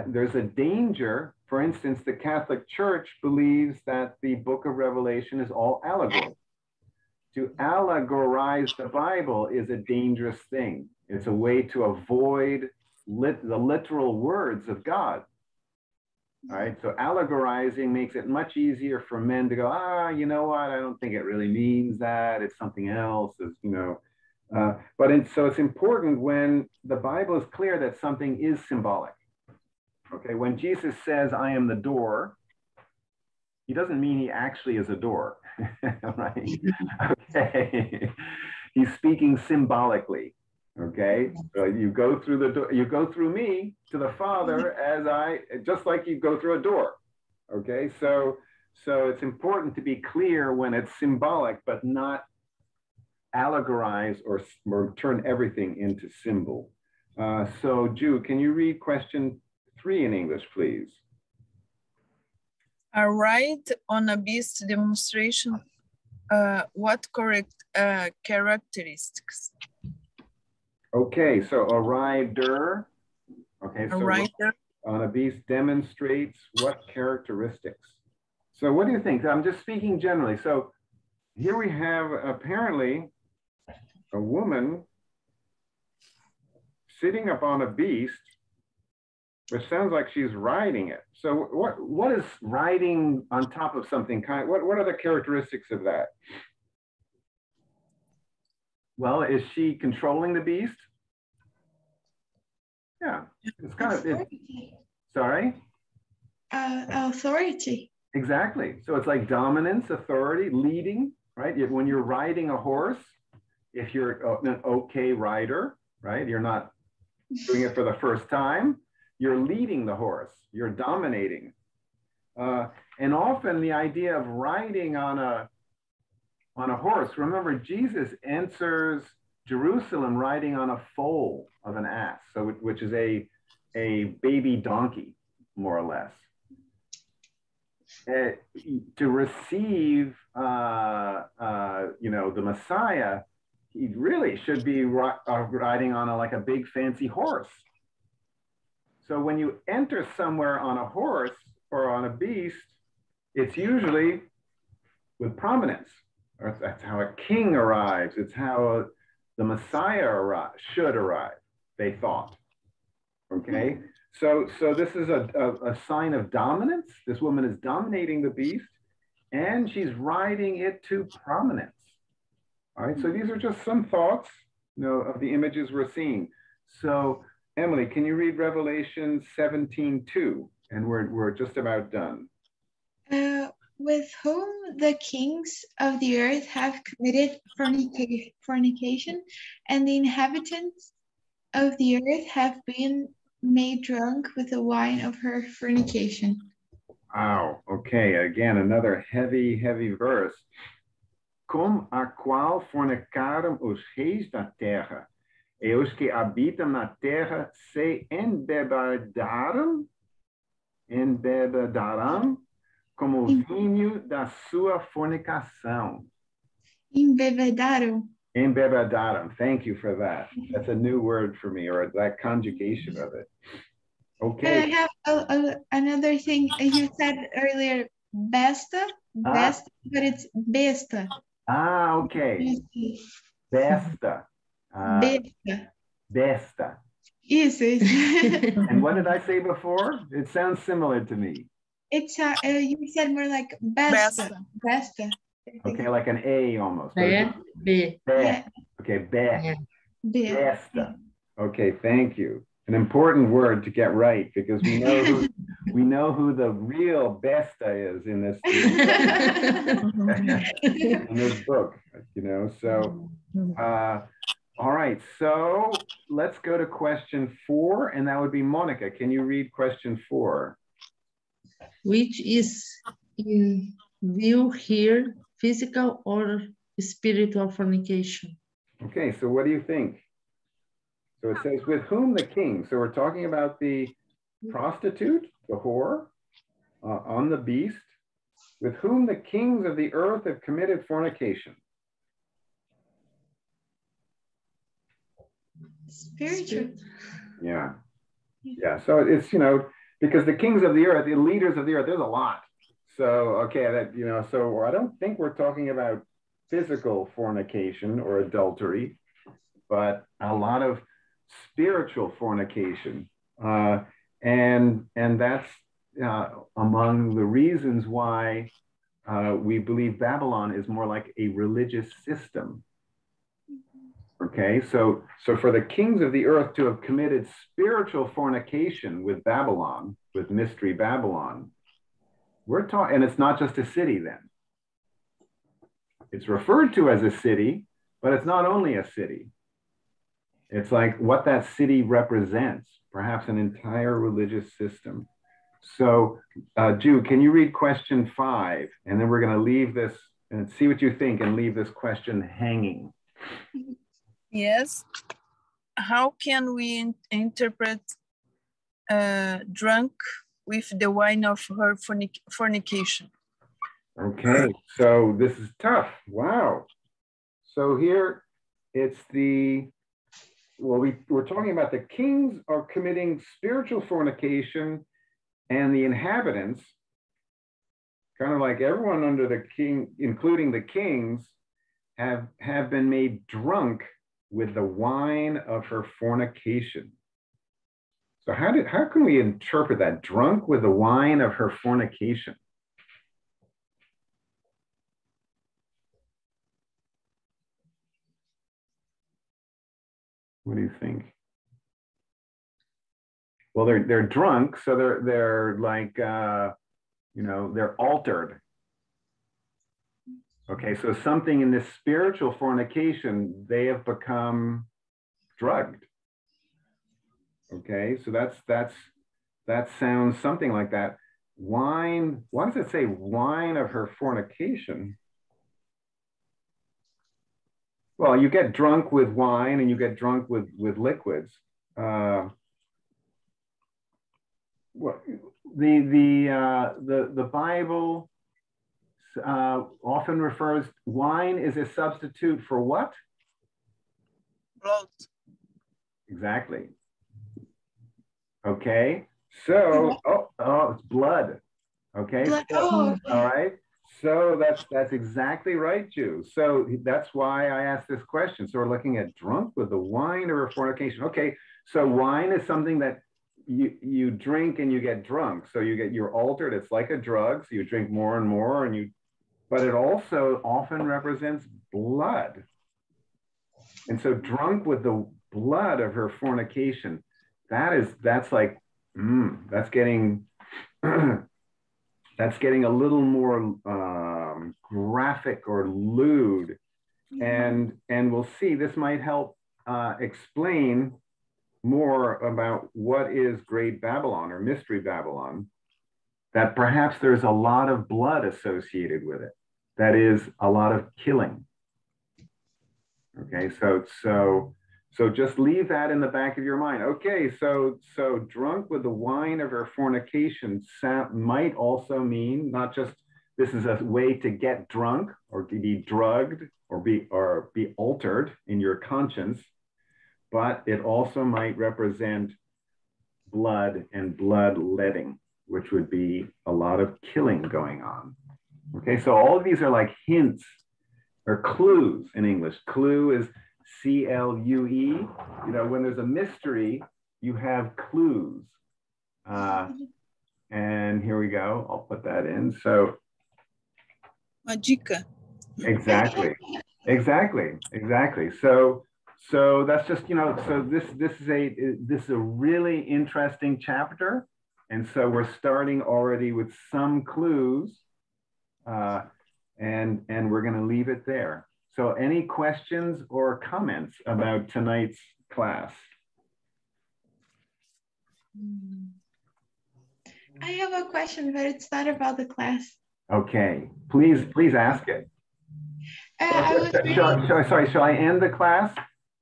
there's a danger. For instance, the Catholic Church believes that the book of Revelation is all allegory. To allegorize the Bible is a dangerous thing. It's a way to avoid the literal words of God. All right, so allegorizing makes it much easier for men to go, you know what, I don't think it really means that, it's something else, it's, you know. So it's important when the Bible is clear that something is symbolic. Okay, when Jesus says, I am the door, he doesn't mean he actually is a door, right? Okay, he's speaking symbolically. Okay, so you go through the door, you go through me to the Father just like you go through a door. Okay, so it's important to be clear when it's symbolic, but not allegorize or turn everything into symbol. So Ju, can you read question 3 in English, please? A ride on a beast demonstration, what correct characteristics? Okay, so a rider, okay, so a rider on a beast demonstrates what characteristics? So what do you think? I'm just speaking generally. So here we have apparently a woman sitting up on a beast, which sounds like she's riding it. So what is riding on top of something what are the characteristics of that? Well, is she controlling the beast? Yeah, it's kind of, sorry? Authority. Exactly. So it's like dominance, authority, leading, right? When you're riding a horse, if you're an okay rider, right? You're not doing it for the first time, you're leading the horse, you're dominating. And often the idea of riding on a horse, remember Jesus enters Jerusalem riding on a foal of an ass, so which is a baby donkey, more or less. To receive, the Messiah, he really should be riding on like a big fancy horse. So when you enter somewhere on a horse or on a beast, it's usually with prominence. Or that's how a king arrives. It's how the Messiah should arrive, they thought. Okay, so this is a sign of dominance. This woman is dominating the beast, and she's riding it to prominence. All right, so these are just some thoughts, of the images we're seeing. So Emily, can you read Revelation 17:2? And we're just about done. With whom the kings of the earth have committed fornication, and the inhabitants of the earth have been made drunk with the wine of her fornication. Wow, okay, again, another heavy, heavy verse. Com a qual fornicaram os reis da terra, e os que habitam na terra se embebedaram como vinho da sua fornicação. Embebedaram. Embebedaram. Thank you for that. That's a new word for me, or that conjugation of it. Okay. I have another thing. You said earlier, besta, but it's besta. Okay. Besta. Besta. Yes. And what did I say before? It sounds similar to me. It's you said more like besta. Besta. Okay, like an A almost. B. B. Yeah. Okay, B. Besta. Okay, thank you. An important word to get right because we know who the real Besta is in this in this book, you know. So all right, so let's go to question 4, and that would be Monica. Can you read question 4? Which is in view here, physical or spiritual fornication? Okay, so what do you think? So it says, with whom the king? So we're talking about the prostitute, the whore, on the beast, with whom the kings of the earth have committed fornication. Spiritual. Yeah. Yeah. So it's, you know, because the kings of the earth, the leaders of the earth, there's a lot. So, okay, that, you know, so I don't think we're talking about physical fornication or adultery, but a lot of spiritual fornication. And that's among the reasons why we believe Babylon is more like a religious system. Okay, so for the kings of the earth to have committed spiritual fornication with Babylon, with Mystery Babylon, we're talking, and it's not just a city then. It's referred to as a city, but it's not only a city. It's like what that city represents, perhaps an entire religious system. So, Ju, can you read question 5? And then we're going to leave this and see what you think and leave this question hanging. Yes. How can we interpret drunk with the wine of her fornication? Okay, so this is tough. Wow. So here it's the, well, we're talking about the kings are committing spiritual fornication and the inhabitants, kind of like everyone under the king, including the kings, have been made drunk with the wine of her fornication. So how can we interpret that? Drunk with the wine of her fornication. What do you think? Well, they're drunk, so they're like you know, they're altered. Okay, so something in this spiritual fornication, they have become drugged. Okay, so that sounds something like that. Wine, why does it say wine of her fornication? Well, you get drunk with wine and you get drunk with liquids. Well, the Bible often refers, wine is a substitute for what? Blood. Exactly. Okay, so it's blood. Okay, Blood. so, Oh. all right. So that's exactly right, Ju. So that's why I asked this question. So we're looking at drunk with the wine or fornication. Okay, so wine is something that you drink and you get drunk. So you're altered. It's like a drug. So you drink more and more, but it also often represents blood. And so drunk with the blood of her fornication, that's like, that's getting that's getting a little more graphic or lewd. And we'll see, this might help explain more about what is Great Babylon or Mystery Babylon, that perhaps there's a lot of blood associated with it. That is a lot of killing. Okay, so just leave that in the back of your mind. Okay, so drunk with the wine of her fornication might also mean not just this is a way to get drunk or to be drugged or be altered in your conscience, but it also might represent blood and bloodletting, which would be a lot of killing going on. Okay, so all of these are like hints or clues in English. Clue is C-L-U-E. You know, when there's a mystery, you have clues. And here we go. I'll put that in. So, Uma dica. exactly. So So that's just, so this is a really interesting chapter. And so we're starting already with some clues, and we're going to leave it there. So any questions or comments about tonight's class? I have a question, but it's not about the class. Okay, please ask it. Shall I end the class?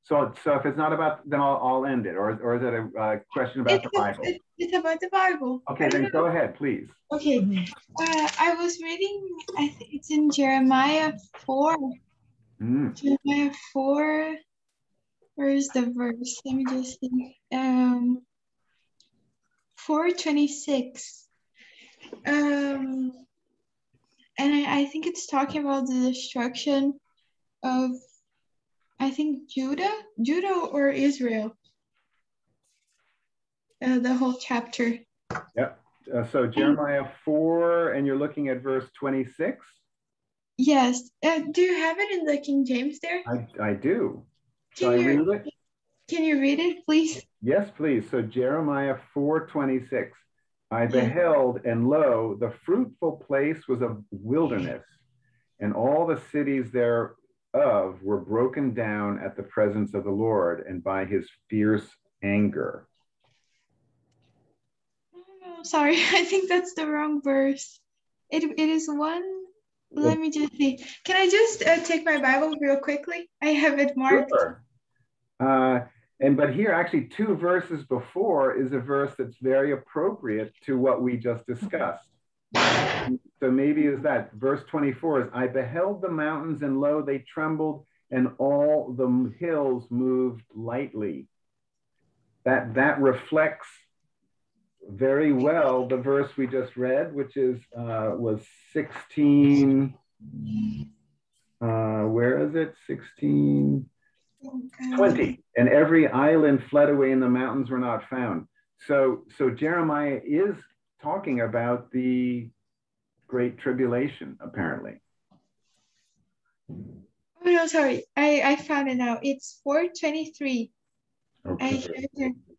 So if it's not about, then I'll end it, or is it a question about the Bible? It's about the Bible. Okay, then go ahead, please. Okay, I was reading, I think it's in Jeremiah 4. Jeremiah 4, where's the verse? Let me just see. 4:26. And I think it's talking about the destruction of, I think, Judah or Israel. The whole chapter. Yep. So Jeremiah 4, and you're looking at verse 26? Yes. Do you have it in the King James there? I do. Shall I read it? Can you read it, please? Yes, please. So Jeremiah 4:26. I beheld, and lo, the fruitful place was a wilderness, and all the cities thereof were broken down at the presence of the Lord and by his fierce anger. Oh, sorry, I think that's the wrong verse. It is one. Let me just see. Can I just take my Bible real quickly? I have it marked. Sure. But here, actually, 2 verses before is a verse that's very appropriate to what we just discussed. So maybe is that verse 24 is, I beheld the mountains, and lo, they trembled, and all the hills moved lightly. That reflects very well the verse we just read, which is was 16. Where is it? 16. 20, and every island fled away, and the mountains were not found. So Jeremiah is talking about the Great Tribulation, apparently. Oh no, sorry, I found it now. It's 4:23. Okay.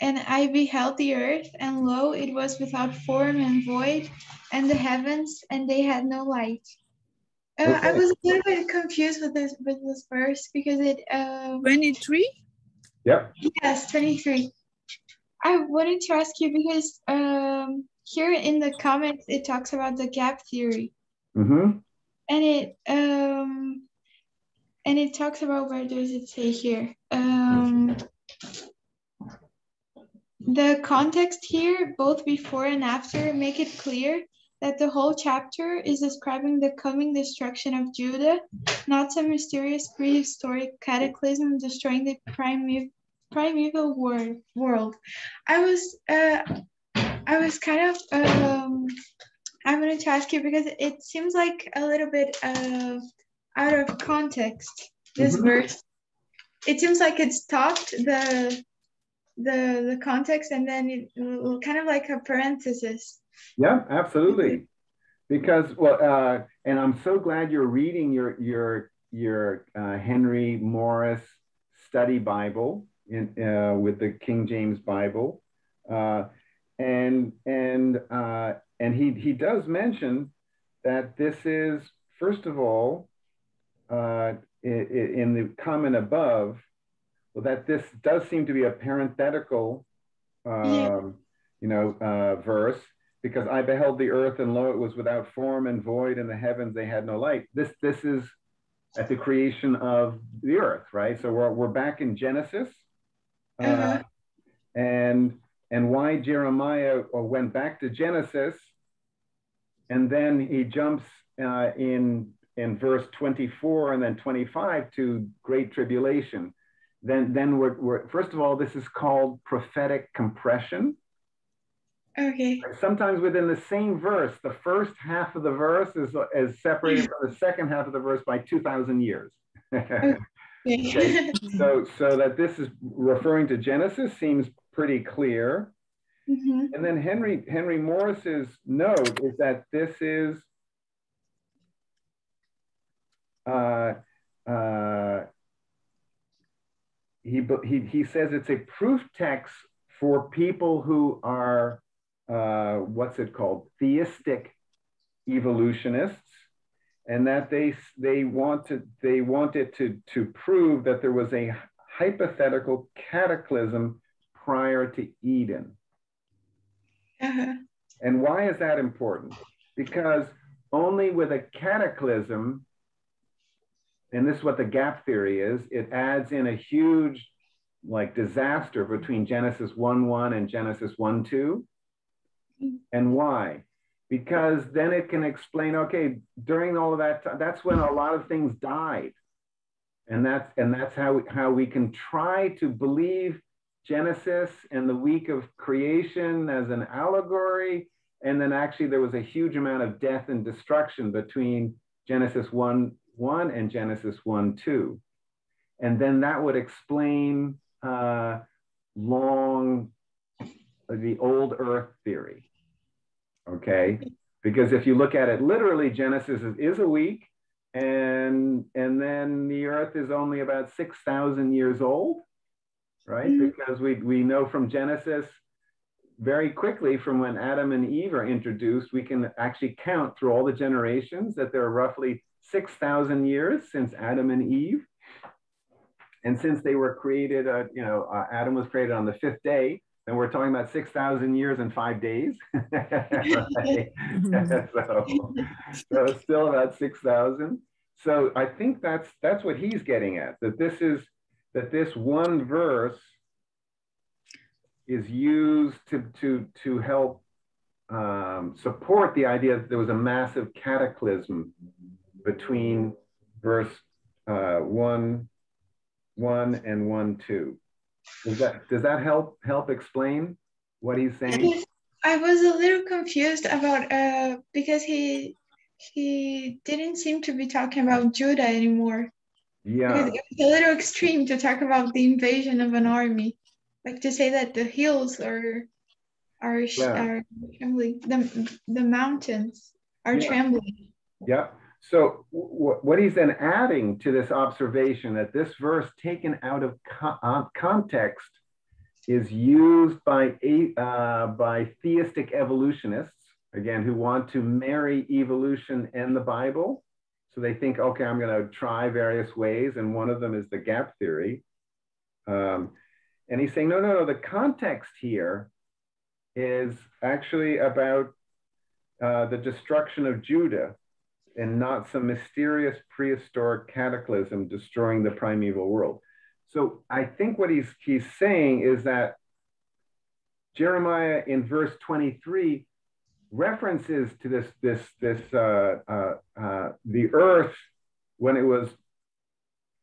And I beheld the earth, and lo, it was without form and void, and the heavens, and they had no light. I was a little bit confused with this verse because it 23? Yep. Yes, 23. I wanted to ask you because here in the comments it talks about the gap theory. Mm-hmm. And it talks about, where does it say here? The context here, both before and after, make it clear that the whole chapter is describing the coming destruction of Judah, not some mysterious prehistoric cataclysm destroying the primeval world. I was kind of I wanted to ask you because it seems like a little bit out of context, this verse. It seems like it stopped the context, and then it kind of like a parenthesis. Yeah, absolutely. Because and I'm so glad you're reading your Henry Morris study Bible with the King James Bible, and he does mention that this is, first of all, in the comment above, that this does seem to be a parenthetical verse, because I beheld the earth, and lo, it was without form and void, and the heavens, they had no light. This is at the creation of the earth, right? So we're back in Genesis, and why Jeremiah went back to Genesis, and then he jumps in verse 24 and then 25 to Great Tribulation. Then we're first of all, this is called prophetic compression. Okay. Sometimes within the same verse, the first half of the verse is separated from the second half of the verse by 2,000 years. Okay. So that this is referring to Genesis seems pretty clear. And then Henry Morris's note is that this is he says it's a proof text for people who are, what's it called, theistic evolutionists, and that they wanted to prove that there was a hypothetical cataclysm prior to Eden. And why is that important? Because only with a cataclysm, and this is what the gap theory is, it adds in a huge like disaster between Genesis 1:1 and Genesis 1:2. And why? Because then it can explain, okay, during all of that time, that's when a lot of things died. And that's how we can try to believe Genesis and the week of creation as an allegory. And then actually there was a huge amount of death and destruction between Genesis 1:1 and Genesis 1:2. And then that would explain the old earth theory. Okay, because if you look at it literally, Genesis is a week, and then the earth is only about 6,000 years old, right? Because we know from Genesis very quickly, from when Adam and Eve are introduced, we can actually count through all the generations that there are roughly 6,000 years since Adam and Eve. And since they were created, Adam was created on the 5th day, then we're talking about 6,000 years and 5 days. Right? So it's still about 6,000. So I think that's what he's getting at, that this one verse is used to help support the idea that there was a massive cataclysm between verse 1:1 and 1:2. Does that help explain what he's saying? I was a little confused about because he didn't seem to be talking about Judah anymore. Yeah, because it was a little extreme to talk about the invasion of an army, like to say that the hills are trembling, the mountains are trembling. Yeah. So what he's then adding to this observation, that this verse taken out of context is used by theistic evolutionists, again, who want to marry evolution and the Bible. So they think, okay, I'm going to try various ways, and one of them is the gap theory. And he's saying, no, the context here is actually about the destruction of Judah, and not some mysterious prehistoric cataclysm destroying the primeval world. So I think what he's saying is that Jeremiah in verse 23 references to the earth when it was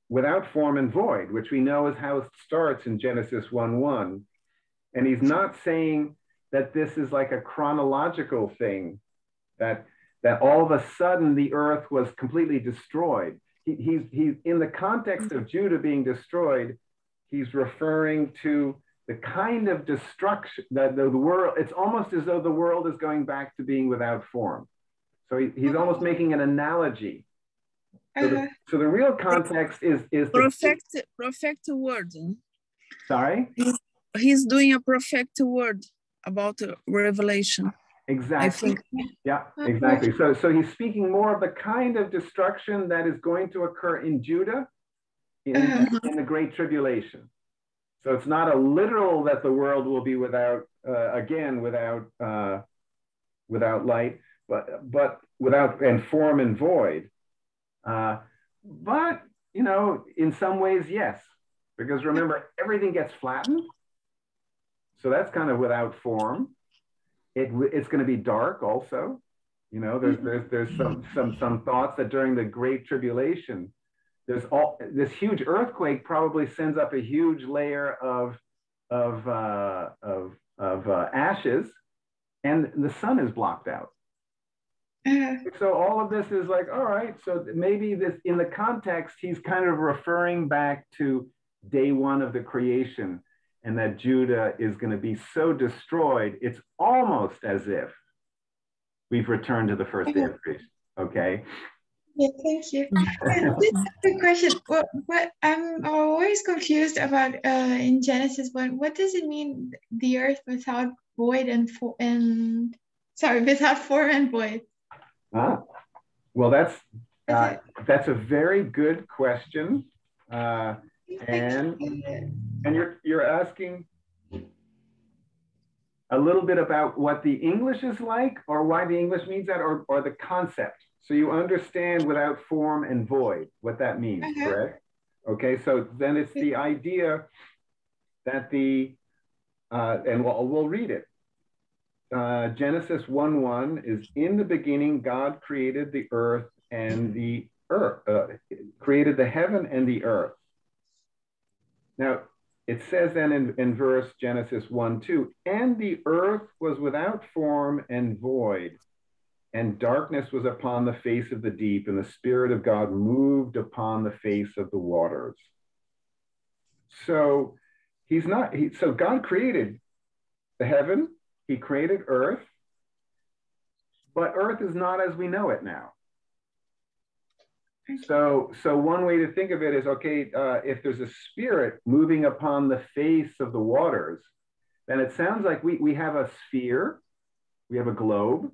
without form and void, which we know is how it starts in Genesis 1:1. And he's not saying that this is like a chronological thing, that all of a sudden the earth was completely destroyed. He's in the context of Judah being destroyed, he's referring to the kind of destruction that the world, it's almost as though the world is going back to being without form. So he's almost making an analogy. So the real context is prophetic word. Sorry? He's doing a prophetic word about Revelation. Exactly. Yeah, exactly. So he's speaking more of the kind of destruction that is going to occur in Judah in the Great Tribulation. So it's not a literal that the world will be without light, but without and form and void. But in some ways, yes, because remember, everything gets flattened. So that's kind of without form. It's going to be dark also. There's some thoughts that during the Great Tribulation, there's this huge earthquake probably sends up a huge layer of ashes, and the sun is blocked out. So all of this is like, all right, so maybe this, in the context, he's kind of referring back to day one of the creation, and that Judah is going to be so destroyed, it's almost as if we've returned to the first day of creation, okay? Yeah, thank you. Just a quick question. What I'm always confused about in Genesis 1, what does it mean the earth without void without form and void? Well, that's a very good question. And you're asking a little bit about what the English is like, or why the English means that, or the concept. So you understand without form and void, what that means, correct? Okay, so then it's the idea that and we'll read it. Genesis 1:1 is, in the beginning, God created the earth and the earth, created the heaven and the earth. Now, it says then in verse Genesis 1:2, and the earth was without form and void, and darkness was upon the face of the deep, and the Spirit of God moved upon the face of the waters. So so God created the heaven, he created earth, but earth is not as we know it now. So one way to think of it is, okay, if there's a spirit moving upon the face of the waters, then it sounds like we have a sphere, we have a globe,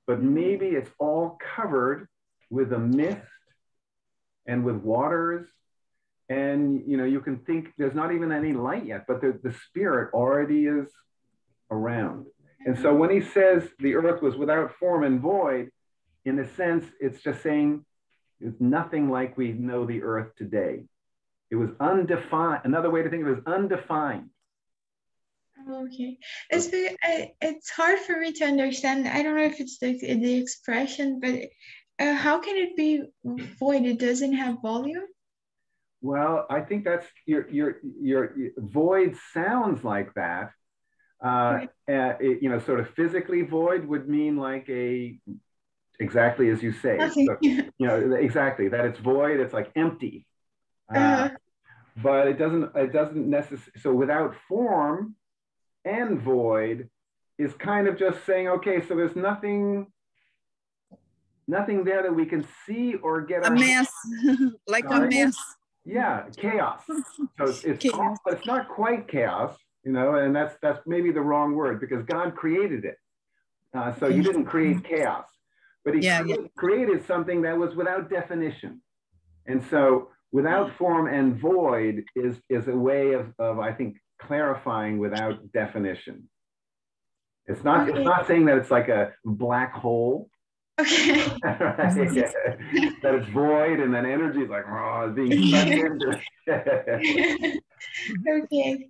but maybe it's all covered with a mist and with waters. And, you can think there's not even any light yet, but the spirit already is around. And so when he says the earth was without form and void, in a sense, it's just saying, it's nothing like we know the earth today. It was undefined. Another way to think of it is undefined. Okay. It's hard for me to understand. I don't know if it's the expression, but how can it be void? It doesn't have volume? Well, I think that's your void sounds like that. Sort of physically void would mean like exactly as you say. So, exactly, that it's void, it's like empty. But it doesn't necessarily, so without form and void is kind of just saying, okay, so there's nothing there that we can see or get a mess. Like a mess. Yeah, chaos. So it's chaos. But it's not quite chaos, and that's maybe the wrong word, because God created it. So he didn't create chaos, but he created something that was without definition. And so without form and void is a way of I think, clarifying without definition. It's not saying that it's like a black hole. Okay. That it's void and then energy is like being sucked into. Okay.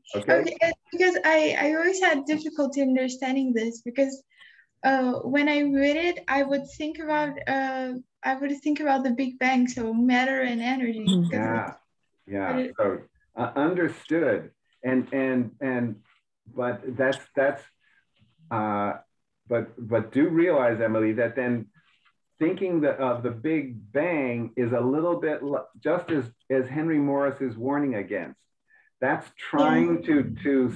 Because I always had difficulty understanding this, because when I read it, I would think about the Big Bang, so matter and energy. Yeah. So understood, but that's but do realize, Emily, that then thinking of the Big Bang is a little bit just as Henry Morris is warning against. That's trying to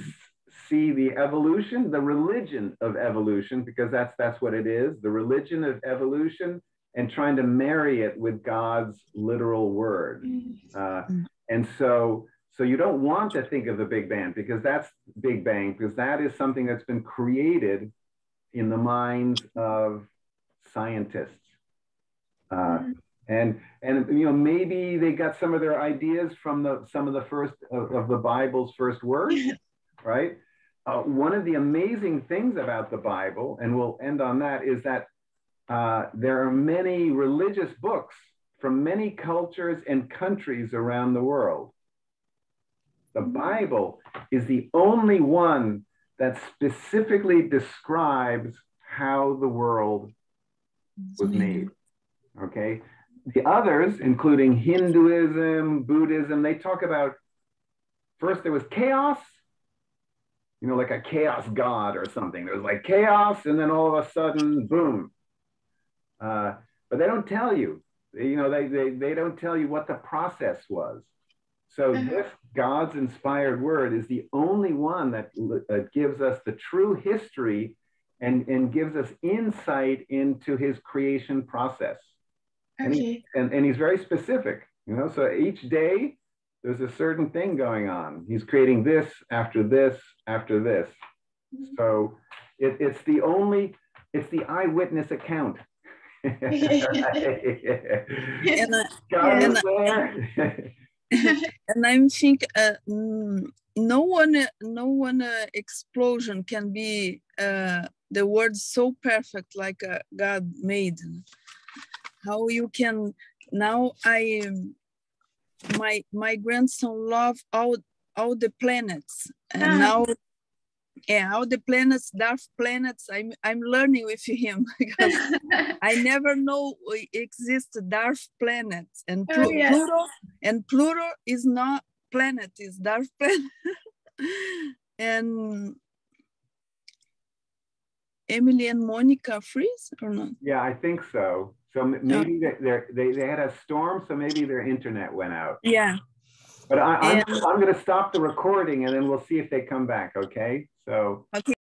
see the evolution, the religion of evolution, because that's what it is, the religion of evolution, and trying to marry it with God's literal word. And so you don't want to think of the Big Bang, because that is something that's been created in the minds of scientists. And maybe they got some of their ideas from some of the first of the Bible's first words, right? One of the amazing things about the Bible, and we'll end on that, is that there are many religious books from many cultures and countries around the world. The Bible is the only one that specifically describes how the world was made. Okay. The others, including Hinduism, Buddhism, they talk about first there was chaos, like a chaos god or something. There was like chaos, and then all of a sudden, boom. But they don't tell you. They don't tell you what the process was. So this God's inspired word is the only one that gives us the true history and gives us insight into his creation process. Okay. And he's very specific, you know, so each day there's a certain thing going on. He's creating this after this after this. So it's the eyewitness account. And I'm think no one explosion can be the word so perfect like God made. How you can now? My grandson love all the planets, and now. Yeah, all the planets, dark planets, I'm learning with him because I never know exist dark planets, and Pluto is not planet, is dark planet. And Emily and Monica freeze or not? Yeah, I think so. So maybe they had a storm, so maybe their internet went out. Yeah. But I'm going to stop the recording and then we'll see if they come back, okay? So. Okay.